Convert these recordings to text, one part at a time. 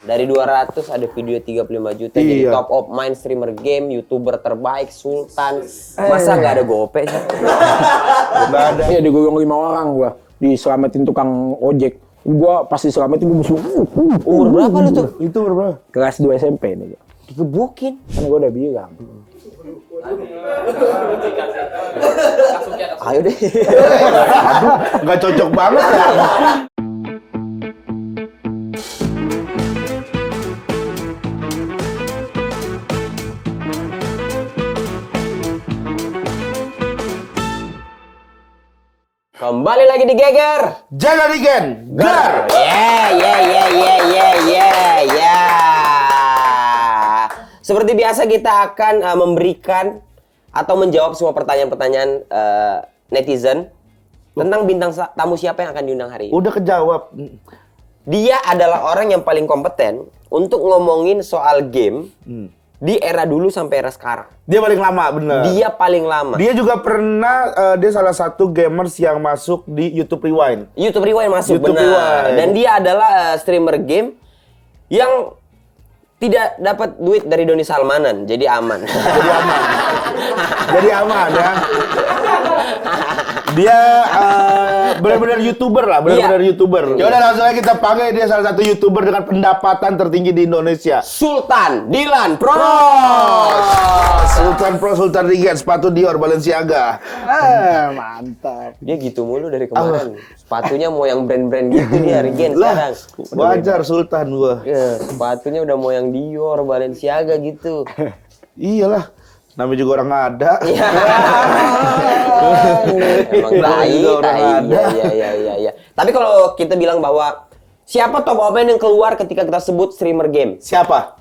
Dari 200 ada video 35 juta. Jadi top of mind streamer game, YouTuber terbaik, Sultan. Masa nggak ada gope sih? Nggak ada. Iya, digulung 5 orang gua. Diselamatin tukang ojek. Gua pasti selamatin gua musuh. Umur berapa lu tuh? Itu berapa? Kelas 2 SMP nih gua. Digebukin. Kan gua udah bilang. Ayo deh. Aduh, nggak cocok banget ya. Kembali lagi di Geger. Jangan Gen, Gar. Ya. Seperti biasa kita akan memberikan atau menjawab semua pertanyaan-pertanyaan netizen tentang bintang tamu siapa yang akan diundang hari ini. Udah kejawab. Dia adalah orang yang paling kompeten untuk ngomongin soal game di era dulu sampai era sekarang. Dia paling lama, bener. Dia paling lama. Dia juga pernah, dia salah satu gamers yang masuk di YouTube Rewind. YouTube Rewind masuk, YouTube benar. Rewind. Dan dia adalah streamer game yang tidak dapat duit dari Doni Salmanan, jadi aman. Jadi aman. Jadi aman ya. Dia benar-benar YouTuber lah, benar-benar YouTuber. Ya udah langsung aja kita panggil, dia salah satu YouTuber dengan pendapatan tertinggi di Indonesia. Sultan Dilan Pros. Sultan Pro, Sultan Regen, sepatu Dior, Balenciaga. Mantap. Dia gitu mulu dari kemarin. Sepatunya mau yang brand-brand gitu dia Regen sekarang. Wajar Sultan gua. Ya, sepatunya udah mau yang Dior, Balenciaga gitu. Iyalah, namanya juga orang ada. Emang iya. Tapi kalau kita bilang bahwa siapa top opmen yang keluar ketika kita sebut streamer game? Siapa?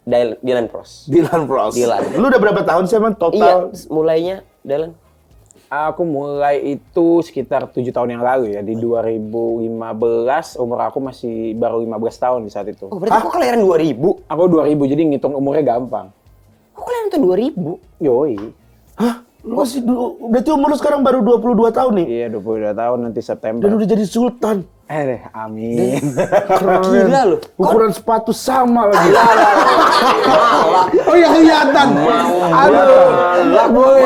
Dilan Pros. Dilan Pros. Dilan. Lu udah berapa tahun sih emang total? Iya, mulainya Dilan. Aku mulai itu sekitar 7 tahun yang lalu ya. Di 2015, umur aku masih baru 15 tahun di saat itu. Oh, berarti kok kelahiran 2000? Aku 2000, jadi ngitung umurnya gampang. Kok kelahiran tahun 2000? Yoi. Hah? Lu masih dulu, berarti umur lu sekarang baru 22 tahun nih? Iya, 22 tahun nanti September. Dan udah jadi sultan. Amin. Gila lu. Ukuran sepatu sama lagi. Oh ya kelihatan. Aduh, boleh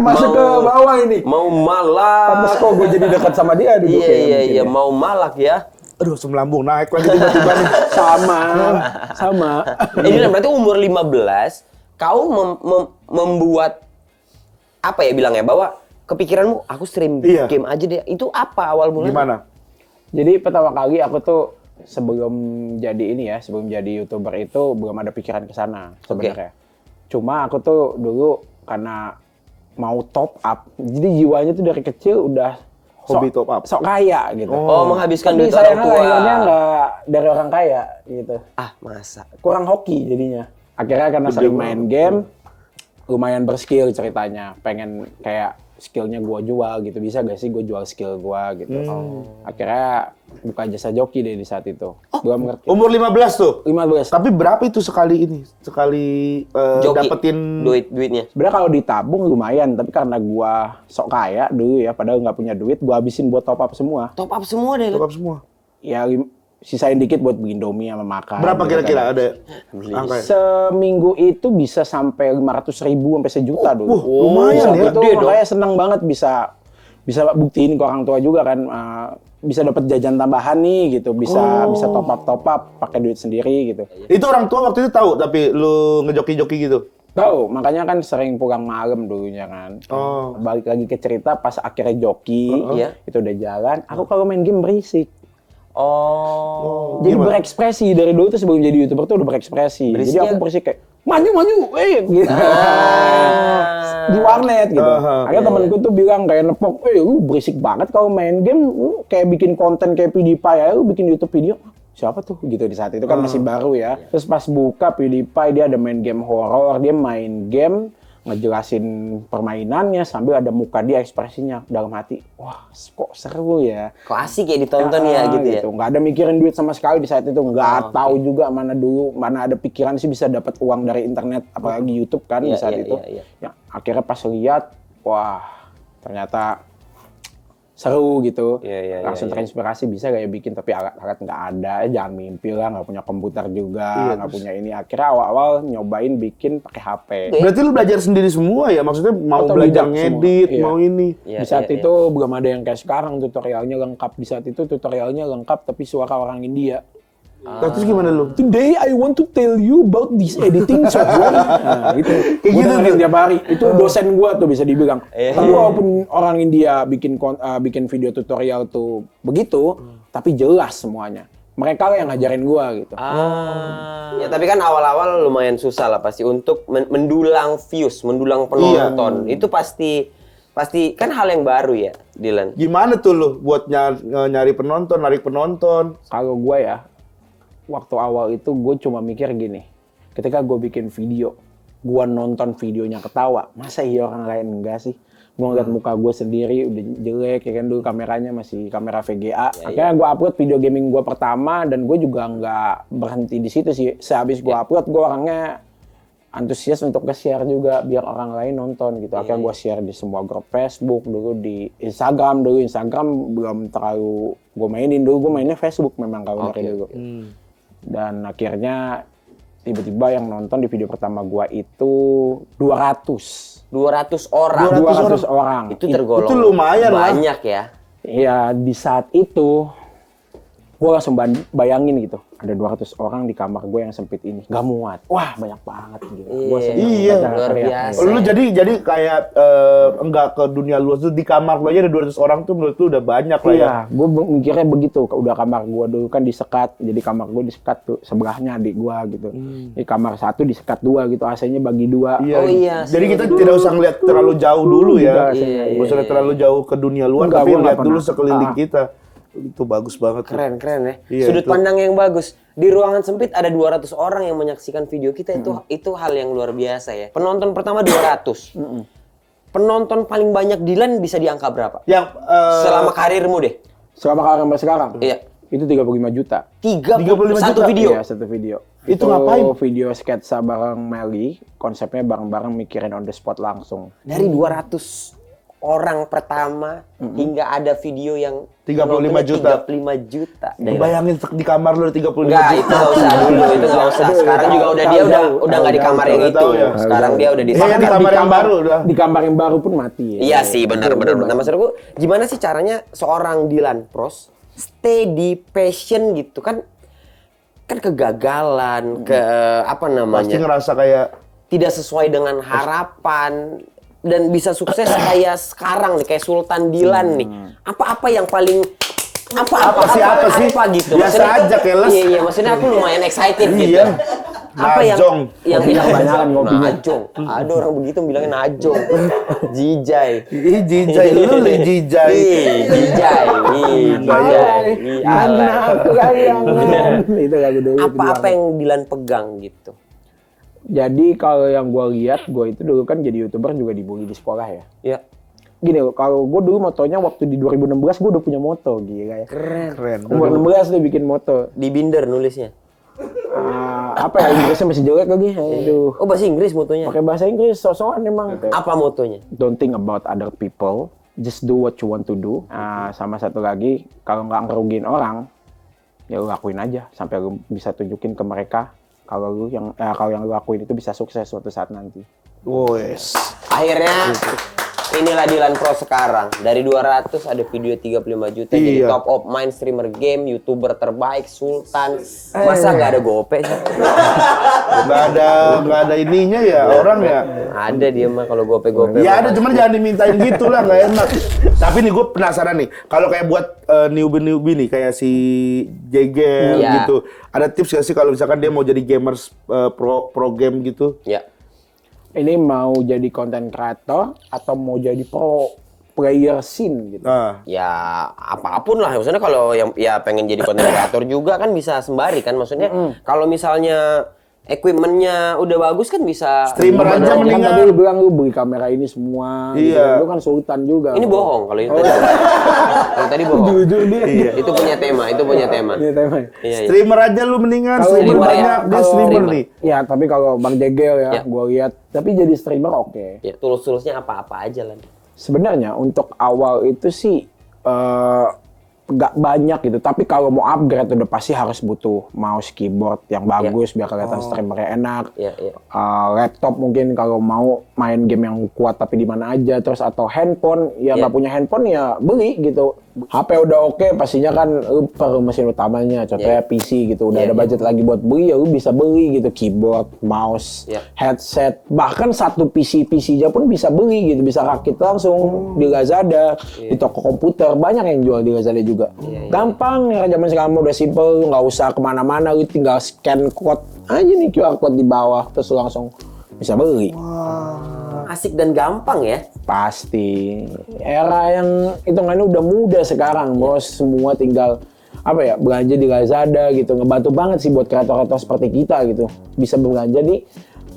masuk ke bawah ini. Mau malak. Pantes kok gue jadi dekat sama dia duduk. Iya, mau malak ya. Aduh, asam lambung naik lagi tiba-tiba nih. Sama. Ini berarti umur 15, kau membuat apa ya bilangnya, bahwa kepikiranmu aku stream game aja deh. Itu apa awal mulanya? Gimana? Jadi pertama kali aku tuh sebelum jadi YouTuber itu belum ada pikiran ke sana sebenarnya. Cuma aku tuh dulu karena mau top up, jadi jiwanya tuh dari kecil udah Hobi top up. sok kaya gitu. Oh, menghabiskan duit saya orang tua. lahirnya nggak dari orang kaya gitu. Ah, masa? Kurang hoki jadinya. Akhirnya karena sering main game, lumayan berskill ceritanya. Pengen kayak skillnya gua jual gitu. Bisa gak sih gua jual skill gua gitu. Akhirnya buka jasa joki deh di saat itu. Gua mengerti. Umur 15 tuh? 15. Tapi berapa itu sekali dapetin duitnya? Sebenarnya kalau ditabung lumayan, tapi karena gua sok kaya dulu ya, padahal nggak punya duit, gua habisin buat top up semua. Top up semua deh. top up semua? Ya sisain dikit buat bikin Indomie sama makan. Berapa gitu kira-kira kan. ada? Angka. Seminggu itu bisa sampai 500.000 sampai sejuta dulu. Lumayan ya. Itu makanya seneng banget bisa buktiin ke orang tua juga kan, bisa dapat jajan tambahan nih gitu, bisa top up pakai duit sendiri gitu. Itu orang tua waktu itu tahu tapi lu ngejoki-joki gitu? Tahu, makanya kan sering pulang malam dulunya kan. Balik lagi ke cerita pas akhirnya joki, itu udah jalan, aku kalau main game berisik. Jadi gimana? berekspresi dari dulu tuh sebelum jadi YouTuber tuh udah berekspresi. Berisiknya... Jadi aku berisik kayak maju, gitu. Di warnet gitu. Akhirnya temanku tuh bilang kayak nepok, lu berisik banget kalau main game, lu kayak bikin konten kayak PewDiePie ya, lu bikin YouTube video. Siapa tuh gitu di saat itu kan masih baru ya. Terus pas buka PewDiePie dia ada main game horor, dia main game ngejelasin permainannya sambil ada muka dia ekspresinya dalam hati. Wah, kok seru ya. Kok asik ya ditonton ya gitu ya. Nggak ada mikirin duit sama sekali di saat itu. Nggak tahu juga mana ada pikiran sih bisa dapat uang dari internet, apalagi YouTube kan di saat itu. Ya, akhirnya pas lihat, wah ternyata seru gitu. Iya. Langsung terinspirasi bisa kayak bikin, tapi alat-alat nggak ada, jangan mimpi lah, nggak punya komputer juga, nggak punya ini. Akhirnya awal-awal nyobain bikin pakai HP. Berarti lu belajar sendiri semua ya? Maksudnya mau belajar ngedit, Iya. mau ini. Di saat itu belum ada yang kayak sekarang tutorialnya lengkap. Di saat itu tutorialnya lengkap tapi suara orang India. Terus gimana lu? Today I want to tell you about this editing software. Nah, itu. Kayak Gua gitu dengerin tuh. tiap hari. Itu dosen gua tuh bisa dibilang. Tapi walaupun orang India bikin video tutorial tuh begitu, tapi jelas semuanya. Mereka yang ngajarin gua gitu. Ya tapi kan awal-awal lumayan susah lah pasti untuk mendulang views, mendulang penonton. Itu pasti kan hal yang baru ya, Dylan. Gimana tuh lu buat nyari penonton, narik penonton? Kalau gua ya, waktu awal itu gue cuma mikir gini, ketika gue bikin video, gue nonton videonya ketawa, masa iya orang lain enggak sih? Gue ngeliat muka gue sendiri udah jelek, ya kan dulu kameranya masih kamera VGA. Akhirnya gue upload video gaming gue pertama, dan gue juga nggak berhenti di situ sih. Sehabis gue upload, gue orangnya antusias untuk nge-share juga biar orang lain nonton gitu. Akhirnya gue share di semua grup Facebook, dulu di Instagram. Dulu Instagram belum terlalu gue mainin, dulu gue mainnya Facebook memang kalau dari dulu. Dan akhirnya tiba-tiba yang nonton di video pertama gua itu 200 orang. 200 orang. Itu tergolong Itu lumayan lah. banyak ya. Iya, di saat itu gua langsung bayangin gitu, ada 200 orang di kamar gue yang sempit ini, gak muat. Wah, banyak banget gitu. Gua seneng Iya, baca luar teriak. biasa. Lu jadi kayak enggak ke dunia luas tuh, di kamar lu aja ada 200 orang tuh menurut lu udah banyak lah ya. Iya, gue mikirnya begitu. Udah kamar gue dulu kan disekat, jadi kamar gue disekat tuh sebelahnya adik gue gitu. Di kamar satu disekat 2 gitu, AC-nya bagi 2. Iya. Oh iya, Jadi kita tidak usah ngeliat terlalu jauh dulu ya. Iya, Nggak usah lihat terlalu jauh ke dunia luar, Enggak, tapi gua nggak lihat dulu pernah. sekeliling kita. Itu bagus banget. Keren ya. Iya, Sudut itu. pandang yang bagus. Di ruangan sempit ada 200 orang yang menyaksikan video kita, itu hal yang luar biasa ya. Penonton pertama 200. Penonton paling banyak Dylan bisa di angka berapa? Yang Selama karirmu deh. Selama sampai sekarang? Iya. Itu 35 juta. 35 satu juta? video. Iya, satu video. Itu ngapain? Video sketsa bareng Meli, konsepnya bareng-bareng mikirin on the spot langsung. Dari 200 orang pertama hingga ada video yang 35 penontonnya juta. 35 juta. bayangin di kamar lu ada 35 Enggak, juta. itu nggak usah dulu, itu nggak usah. Sekarang juga udah dia udah nggak di kamar yang Tahu, itu. tahu ya. Sekarang dia udah di Iya, di kamar yang baru udah. Di kamar yang baru pun mati ya. Iya sih, benar. Nah, maksudku gimana sih caranya seorang Dylan Pros stay di passion gitu kan kegagalan, apa Pasti namanya? ngerasa kayak Tidak sesuai dengan harapan dan bisa sukses kayak sekarang nih, kayak Sultan Dylan nih. Apa yang paling apa gitu. Biasa Maksudnya aja, keles. Iya, maksudnya aku lumayan excited gitu. Iya. Apa Najong. yang Kebanyakan ngopinya. najong. Ada orang begitu bilangnya najong. Jijai. ih jijai lu jijai. Jijai. Jijai. Anak kesayangan. Itu lagu dulu. Apa yang Dylan pegang gitu? Jadi kalau yang gue lihat, gue itu dulu kan jadi YouTuber juga dibully di sekolah ya. Ya. Gini loh, kalau gue dulu motonya waktu di 2016 gue udah punya moto, gila ya. Keren. Umur 16 tuh bikin moto. Di binder nulisnya. Apa ya, Inggrisnya masih jelek lagi. Aduh. Oh, bahasa Inggris motonya. Pakai bahasa Inggris, sosokan emang. Apa motonya? Don't think about other people, just do what you want to do. Sama satu lagi, kalau nggak ngerugiin orang, ya lu lakuin aja sampai lu bisa tunjukin ke mereka kalau yang lu lakuin itu bisa sukses suatu saat nanti. Wes. Akhirnya inilah Dylan Pro sekarang. Dari 200 ada video 35 juta jadi Iya. top of mind streamer game, YouTuber terbaik, Sultan. Masa nggak ada gope sih? Nggak ada ininya ya orang ya. Ada dia mah kalau gope-gope. Ya ada, cuman jangan dimintain gitu lah, nggak enak. Tapi nih gue penasaran nih, kalau kayak buat newbie nih kayak si Jegel Iya. gitu, ada tips nggak sih kalau misalkan dia mau jadi gamers pro game gitu? Ya. Ini mau jadi content creator atau mau jadi pro player scene gitu. Nah, Ya apapun lah. Maksudnya kalau yang ya pengen jadi content creator juga kan bisa sembari kan. Maksudnya kalau misalnya equipment-nya udah bagus kan bisa Streamer aja Kan mendingan. tadi lu bilang lu beli kamera ini semua. Iya. Gitu. Lu kan sultan juga. Ini bohong kalau itu tadi. Kalau tadi bohong. Jujur dia. Iya. Itu punya tema. Ini tema. Iya. streamer aja lu mendingan, Kalau streamer streamer ya, banyak, dia kalau streamer streamer. nih. Ya, tapi kalau Bang Jegel ya, Ya. gua lihat. Tapi jadi streamer oke. Ya, tools-toolsnya apa-apa aja lah. Sebenarnya untuk awal itu sih nggak banyak gitu. Tapi kalau mau upgrade udah pasti harus butuh mouse, keyboard yang bagus biar kelihatan streamernya enak. Laptop mungkin kalau mau main game yang kuat tapi di mana aja. Terus atau handphone, ya nggak punya handphone ya beli gitu. HP udah oke, pastinya kan lu perlu mesin utamanya, contohnya PC gitu. Udah ada budget lagi buat beli, ya lu bisa beli gitu. Keyboard, mouse, headset, bahkan satu PC aja pun bisa beli gitu. Bisa rakit langsung di Lazada, di toko komputer. Banyak yang jual di Lazada juga. Gampang, ya zaman sekarang udah simple, lu nggak usah kemana-mana, lu tinggal scan code aja nih QR code di bawah, terus lu langsung bisa beli. Asik dan gampang ya. Pasti. Era yang hitungannya udah mudah sekarang, bos. Semua tinggal belanja di Lazada gitu. Ngebantu banget sih buat kreator-kreator seperti kita gitu. Bisa belanja di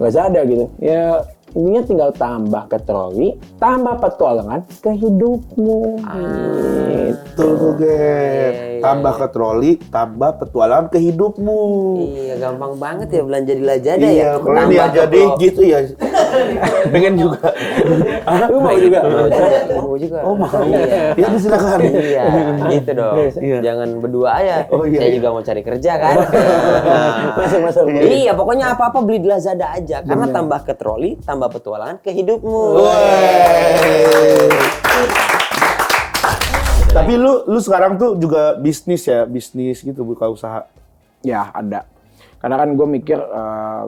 Lazada gitu. Ya intinya tinggal tambah ke troli, tambah petualangan ke hidupmu. Gitu, tambah ke troli, tambah petualangan ke hidupmu. Iya, gampang banget ya belanja di Lazada ya. Iya, kalau dia jadi gitu ya. Pengen juga. Lu mau juga? Mau juga. Oh, mau. Ya silakan. Iya, gitu dong. Jangan berdua aja. Saya juga mau cari kerja kan. Masuk. Iya, pokoknya apa-apa beli di Lazada aja. Karena tambah ke troli, tambah petualangan ke hidupmu. Tapi lu sekarang tuh juga bisnis gitu, buka usaha. Ya ada. Karena kan gue mikir,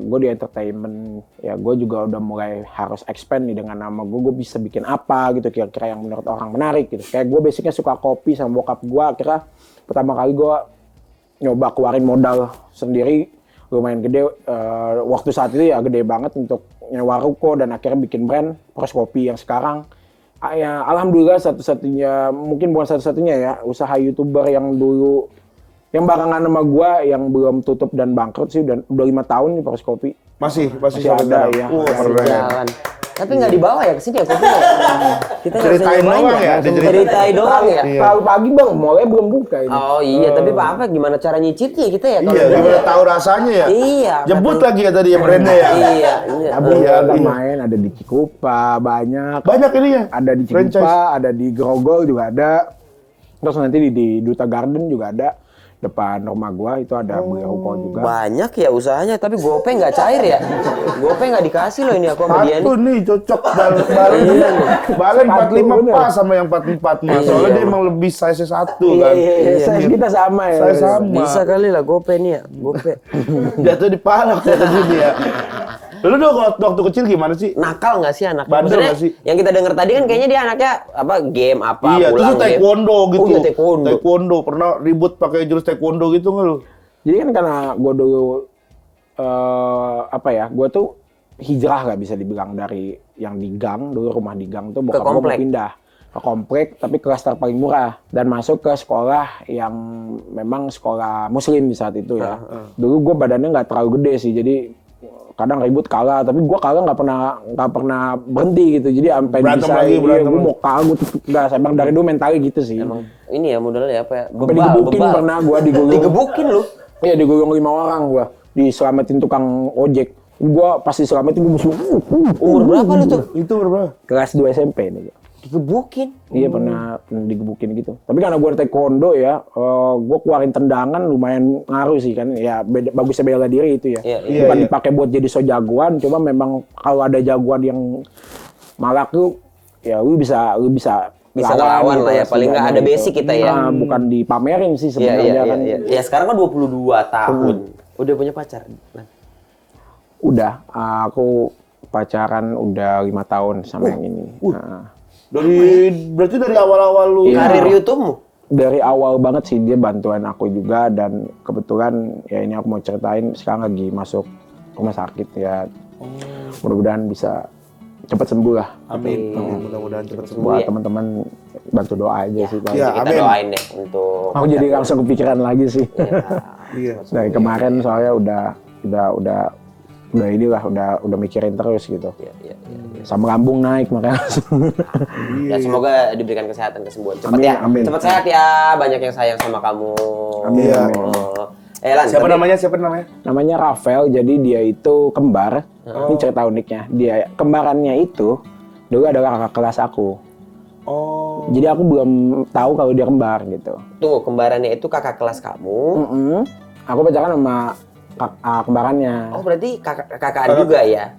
gue di entertainment, ya gue juga udah mulai harus expand nih dengan nama gue bisa bikin apa gitu, kira-kira yang menurut orang menarik gitu. Kayak gue basicnya suka kopi sama bokap gue, akhirnya pertama kali gue nyoba keluarin modal sendiri, lumayan gede, waktu saat itu ya gede banget untuk nyewa ruko dan akhirnya bikin brand Pros Kopi yang sekarang. Ya alhamdulillah satu-satunya, mungkin bukan satu-satunya ya, usaha YouTuber yang dulu yang barengan sama gua yang belum tutup dan bangkrut sih udah 5 tahun nih Pros Kopi. Masih ada ya. Jalan. Tapi nggak dibawa ya ke sini ya kopinya. Kita ceritain doang ya, ceritain doang ya. Kalau pagi bang, mulai belum buka ini. Oh iya, tapi Pak gimana cara nyicipnya kita ya? Iya, gimana tahu rasanya ya? Iya. Jemput lagi ya tadi ya brandnya ya. Iya. Ada main, ada di Cikupa, banyak. Banyak ini ya. Ada di Cikupa, ada di Grogol juga ada. Terus nanti di Duta Garden juga ada. Depan rumah gua itu ada beli ruko juga. Banyak ya usahanya, tapi gope nggak cair ya. Gope nggak dikasih loh ini aku sama dia Satu nih cocok balen 45 pas sama yang 44 mas. Soalnya dia emang lebih size 1 kan. Iya, size kita sama ya. Size sama. Bisa kali lah gope nih ya, gope. Jatuh di palak kata gini ya. Lu waktu kecil gimana sih? Nakal nggak sih anaknya? Bandel nggak sih? Yang kita dengar tadi kan kayaknya dia anaknya game apa? Iya, terus taekwondo gitu. Oh iya taekwondo. Taekwondo pernah ribut pakai jurus taekwondo gitu nggak lu? Jadi kan karena gua dulu gua tuh hijrah nggak bisa dibilang dari yang di gang, dulu rumah di gang tuh bokap gua mau pindah ke komplek tapi kelas terpaling murah dan masuk ke sekolah yang memang sekolah muslim di saat itu ya. Dulu gua badannya nggak terlalu gede sih, jadi kadang ribut kalah, tapi gue kalah nggak pernah berhenti gitu, jadi sampai bisa gue mau kalah gue gas, emang dari dulu mentalnya gitu sih. Emang ini ya modalnya apa ya? Digebukin pernah gue digulung. Digebukin lu? Iya digulung 5 orang gue, diselamatin tukang ojek. Gue pasti selamatin gue musuh. Umur berapa lu tuh? Itu berapa? Kelas 2 SMP nih. Digebukin? Iya pernah digebukin gitu. Tapi karena gue taekwondo ya, gue keluarin tendangan lumayan ngaruh sih kan. Ya bagusnya bela diri itu ya. Bukan dipakai buat jadi so jagoan, cuma memang kalau ada jagoan yang malak tuh, ya lu bisa lawan gitu, lah ya. Paling nggak ada basic kita ya. Bukan dipamerin sih sebenarnya kan. Ya sekarang kan 22 tahun. Udah punya pacar? Udah, aku pacaran udah 5 tahun sama yang ini. Berarti dari awal-awal lu karir YouTube-mu? Dari awal banget sih dia bantuin aku juga, dan kebetulan ya ini aku mau ceritain sekarang lagi masuk rumah sakit ya. Mudah-mudahan bisa cepat sembuh lah. Amin. Mudah-mudahan cepat sembuh. Buat teman-teman bantu doa aja sih. Ya, kita doain deh untuk. Aku jadi langsung kepikiran lagi sih. Iya. Dari kemarin soalnya udah mikirin terus gitu. Iya. Sama lambung naik makanya. Ya semoga diberikan kesehatan, kesembuhan cepat ya. Amin. Cepat sehat ya, banyak yang sayang sama kamu. Amin. Lan, Siapa namanya? Namanya Rafael, jadi dia itu kembar. Ini cerita uniknya. Dia kembarannya itu dulu adalah kakak kelas aku. Oh. Jadi aku belum tahu kalau dia kembar gitu. Tunggu, kembarannya itu kakak kelas kamu. Aku pacaran sama kembarannya. Oh, berarti kakak juga ya?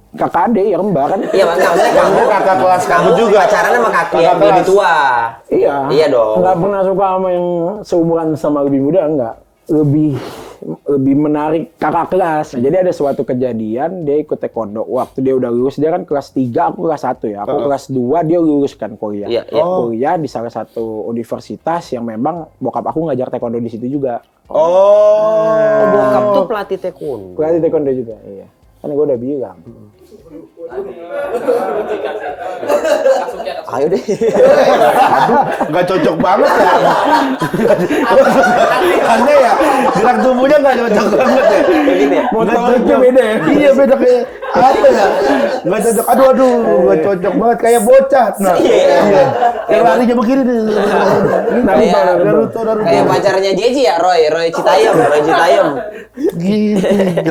Kakak adik ya kembar kan? Iya, maksudnya kamu kakak kelas kamu juga. Pacaran sama kakak yang kelas. lebih tua. Iya. Iya dong. Nggak pernah suka sama yang seumuran sama lebih muda, enggak. Lebih menarik kakak kelas. Nah, jadi ada suatu kejadian dia ikut taekwondo. Waktu dia udah lulus, dia kan kelas 3, aku kelas 1 ya. Aku kelas 2, dia lulus kan kuliah. Iya, iya. Kuliah di salah satu universitas yang memang bokap aku ngajar taekwondo di situ juga. Oh, bokap tuh pelatih taekwondo. Kuliah di taekwondo juga, iya. Kan gue udah bilang. Ayo deh. Aduh, nggak cocok banget ya. Aneh ya, gerak tubuhnya nggak cocok banget ya. Begitu ya? Motoriknya beda ya? Iya beda kayak apa ya? Nggak cocok. Aduh, nggak cocok banget kayak bocah. Nah, iya. Yang larinya begini nih. Naruto. Kayak pacarnya Jeji ya, Roy Citayam. Gitu.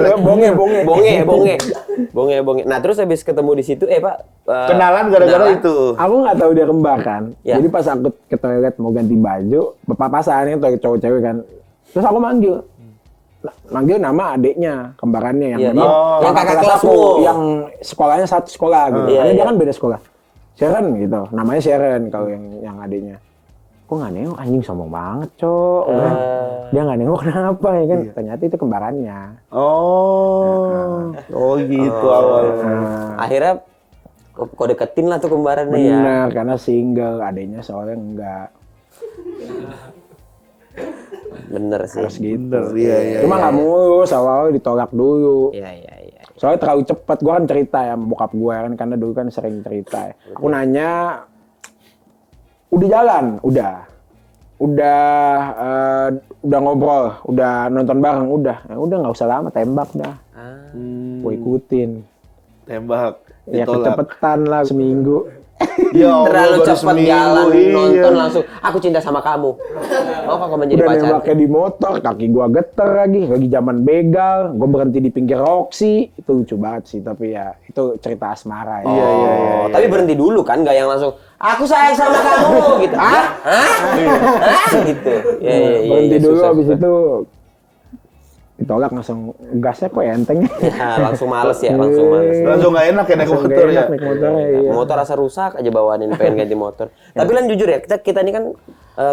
Bonge. Nah, terus habis ketemu di situ, Pak. Kenalan gara-gara itu. Aku nggak tahu dia kembar kan. Ya. Jadi pas aku ke toilet mau ganti baju, papasan itu cowok-cewek kan. Terus aku manggil nama adiknya, kembarannya yang Iya, memang yang kakak kelas kelasmu. aku, yang sekolahnya satu sekolah gitu. Iya, Karena dia iya. kan beda sekolah. Sharon gitu, namanya Sharon kalau yang adiknya. Kok nggak nengok, anjing sombong banget, Cok. Dia nggak nengok kenapa ya kan? Ternyata itu kembarannya. Oh gitu awalnya. Akhirnya kok deketin lah tuh kembarannya ya. Bener, karena single, adiknya soalnya enggak. Bener sih. Harus gitu. Bener, iya. Cuma nggak mulus, awal ditolak dulu. Iya. Soalnya terlalu cepat, gua kan cerita ya sama bokap gua kan, karena dulu kan sering cerita ya. Aku nanya, udah jalan? Udah ngobrol, udah nonton bareng, udah nggak usah lama, tembak dah. Gua ikutin. Tembak. Ya Ditolak. kecepetan lah seminggu. Ya Allah, Terlalu baru cepat seminggu, jalan, iya. nonton langsung. Aku cinta sama kamu. Mau kau menjadi Udah pacar? nembaknya di motor, kaki gua geter lagi zaman begal, gua berhenti di pinggir Roxy, itu lucu banget sih, tapi ya itu cerita asmara ya. Iya. Tapi berhenti dulu kan, nggak yang langsung aku sayang sama kamu gitu. Hah? Gitu. Iya. Berhenti dulu, susah. habis itu ditolak langsung, gasnya kok enteng. Ya, langsung males ya, langsung males. Langsung nggak enak ya naik Langsung motor nggak ya. enak naik motornya, iya. Motor rasa rusak aja bawaanin pengen ganti motor. Tapi lan jujur ya, kita ini kan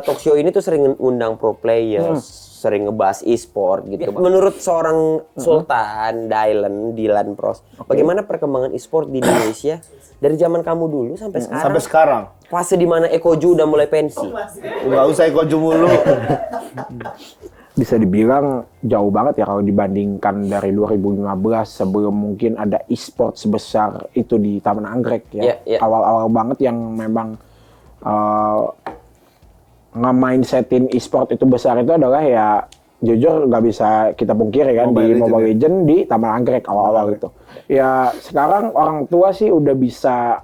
talk show ini tuh sering ngundang pro players, sering ngebahas e-sport gitu. Menurut seorang Sultan Dilan Pros, bagaimana perkembangan e-sport di Indonesia dari zaman kamu dulu sampai sekarang? Sampai sekarang. Fase di mana Ekoju udah mulai pensi. Nggak usah ikut mulu. Bisa dibilang jauh banget ya kalau dibandingkan dari 2015 sebelum mungkin ada e-sport sebesar itu di Taman Anggrek ya. Iya. Awal-awal banget yang memang nge-mindsetin e-sport itu besar itu adalah ya jujur nggak bisa kita pungkiri kan di Mobile Legends di Taman Anggrek awal-awal gitu. Ya sekarang orang tua sih udah bisa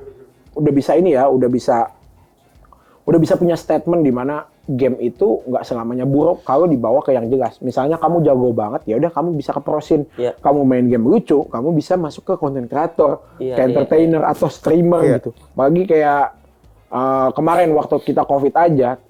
punya statement di mana game itu nggak selamanya buruk kalau dibawa ke yang jelas. Misalnya kamu jago banget, ya udah kamu bisa keprosin. Iya. Kamu main game lucu, kamu bisa masuk ke content creator, Iya, ke entertainer atau streamer gitu. Apalagi kayak kemarin waktu kita COVID aja,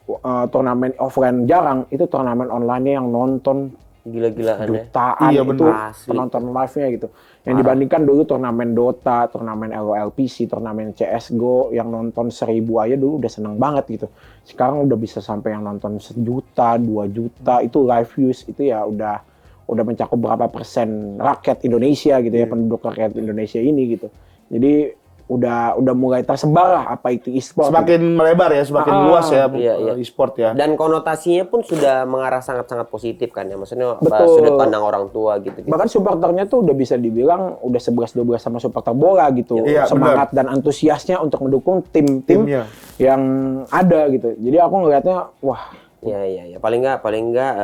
turnamen offline jarang, itu turnamen online-nya yang nonton Gila-gilaan ya. jutaan Iya, itu bener. penonton live-nya gitu. Yang dibandingkan dulu turnamen Dota, turnamen LOLPC, turnamen CSGO yang nonton 1000 aja dulu udah seneng banget gitu. Sekarang udah bisa sampai yang nonton 1 juta, 2 juta, itu live views itu ya udah mencakup berapa persen rakyat Indonesia gitu ya, penduduk rakyat Indonesia ini gitu. Jadi udah mulai tersebar lah apa itu e-sport. Semakin melebar ya, semakin luas ya Iya. e-sport ya. Dan konotasinya pun sudah mengarah sangat-sangat positif kan ya. Maksudnya Betul. sudut pandang orang tua gitu. Bahkan supporternya tuh udah bisa dibilang udah 11-12 sama supporter bola gitu. Iya, Semangat dan antusiasnya untuk mendukung tim-tim Timnya. yang ada gitu. Jadi aku ngelihatnya wah, Iya. Paling nggak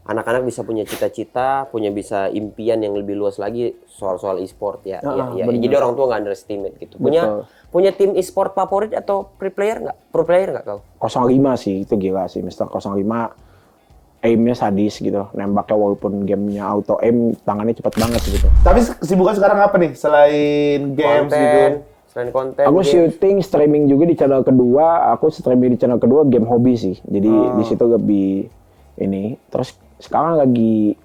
anak-anak bisa punya cita-cita, bisa impian yang lebih luas lagi soal e-sport ya. Iya. bener. Jadi orang tua nggak underestimate gitu. Betul. Punya tim e-sport favorit atau pro player nggak kau? 05 sih itu gila sih Mister 05. Aimnya sadis gitu. Nembaknya walaupun gamenya auto aim, tangannya cepat banget gitu. Tapi kesibukan sekarang apa nih selain games gitu? Konten, Selain konten. Aku game. syuting, streaming juga di channel kedua. Aku streaming di channel kedua game hobi sih. Jadi di situ lebih ini. Terus sekarang lagi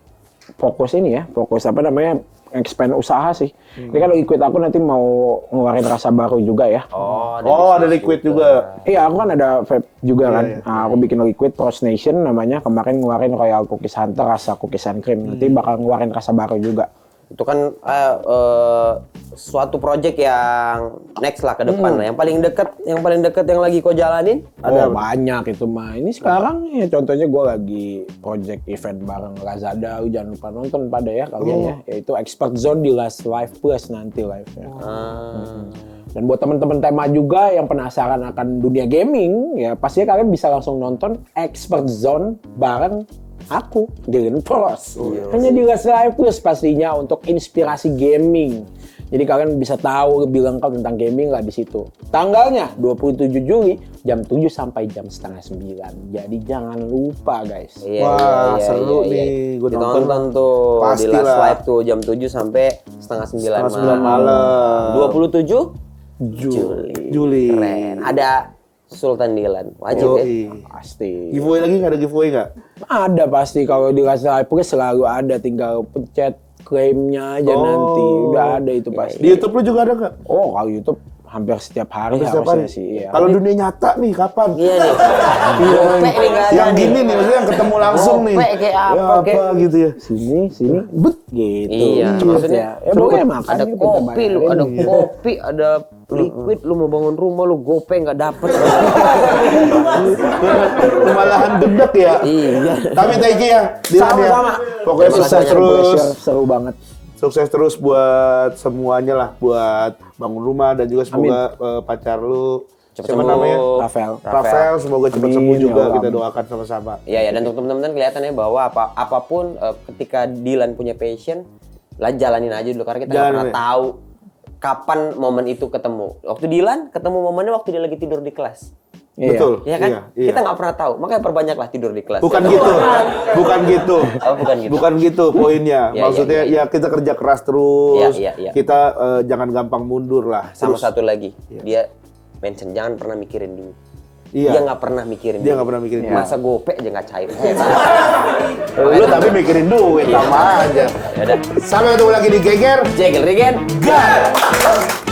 fokus ini ya, fokus apa namanya? Expand usaha sih. Ini kan Liquid aku nanti mau ngeluarin rasa baru juga ya. Ada Liquid juga. Iya, aku kan ada vape juga kan. Nah, aku bikin Liquid Frost Nation namanya. Kemarin ngeluarin Royal Cookies Hunter rasa cookies and cream. Nanti bakal ngeluarin rasa baru juga. Itu kan suatu project yang next lah ke depan lah. Yang paling dekat yang lagi kau jalanin Ada banyak itu mah. Ini sekarang ya contohnya gue lagi project event bareng Lazada. Lu jangan lupa nonton pada ya kalian ya. Yaitu Expert Zone di Last Live Plus nanti live ya. Dan buat teman-teman tema juga yang penasaran akan dunia gaming, ya pastinya kalian bisa langsung nonton Expert Zone bareng aku, Dylan Pros. Hanya di Last Live Plus pastinya untuk inspirasi gaming. Jadi kalian bisa tahu lebih lengkap tentang gaming lah di situ. Tanggalnya 27 Juli jam 7 sampai jam setengah 9. Jadi jangan lupa guys. Wah, seru nih. Gua nonton tuh di Pastilah. Last Live tuh jam 7 sampai setengah 9 malam. 27 Juli. Keren. Ada Sultan Dylan. Wajib ya. Pasti. Giveaway lagi nggak ada giveaway nggak? Ada pasti kalau di Last Live Plus selalu ada, tinggal pencet klaimnya aja nanti. Udah ada itu pasti. Di YouTube lu juga ada nggak? Oh, kalau YouTube hampir setiap hari Setiap harusnya hari? sih. Iya. Kalau dunia nyata nih kapan? Iya nih. Gope nih nggak ada Yang nih. gini nih, maksudnya yang ketemu langsung nih. Gope kayak apa, Ya, kayak- gitu ya. Sini, bet gitu. Iya, maksudnya ya boleh makan. ada kita kopi lu, bayarin. ada kopi, ada liquid, lu mau bangun rumah lu gope nggak dapet. Malahan gedek ya. Iya. Tapi thank you ya, Dylan ya. Sama-sama. Pokoknya Terima sukses kasih. terus. Seru banget. Sukses terus buat semuanya lah, buat bangun rumah dan juga semoga pacar lu Cepet siapa sembuh. namanya? Rafael. Semoga cepat Amin, sembuh juga, ya Allah. kita doakan sama-sama. Iya ya, dan untuk teman-teman kelihatan ya bahwa apapun ketika Dylan punya passion, lah jalanin aja dulu karena kita nggak Jalanin. pernah tahu kapan momen itu ketemu. Waktu Dylan ketemu momennya waktu dia lagi tidur di kelas. Iya. Betul. Iya kan? Iya. Kita nggak pernah tahu, makanya perbanyaklah tidur di kelas. Bukan gitu. Bukan gitu. Oh, bukan gitu. Bukan gitu poinnya. Ya, Maksudnya ya, ya kita kerja keras terus. Ya. Kita jangan gampang mundur lah. Sama Terus- satu lagi, dia mention jangan pernah mikirin duit. Iya. Dia nggak pernah mikirin. Dia nggak pernah mikirin duit. Masa gope aja nggak cair. Lu tapi mikirin duit sama aja. Ya udah. Sampai ketemu lagi di Geger. Jegel Regen. Gas.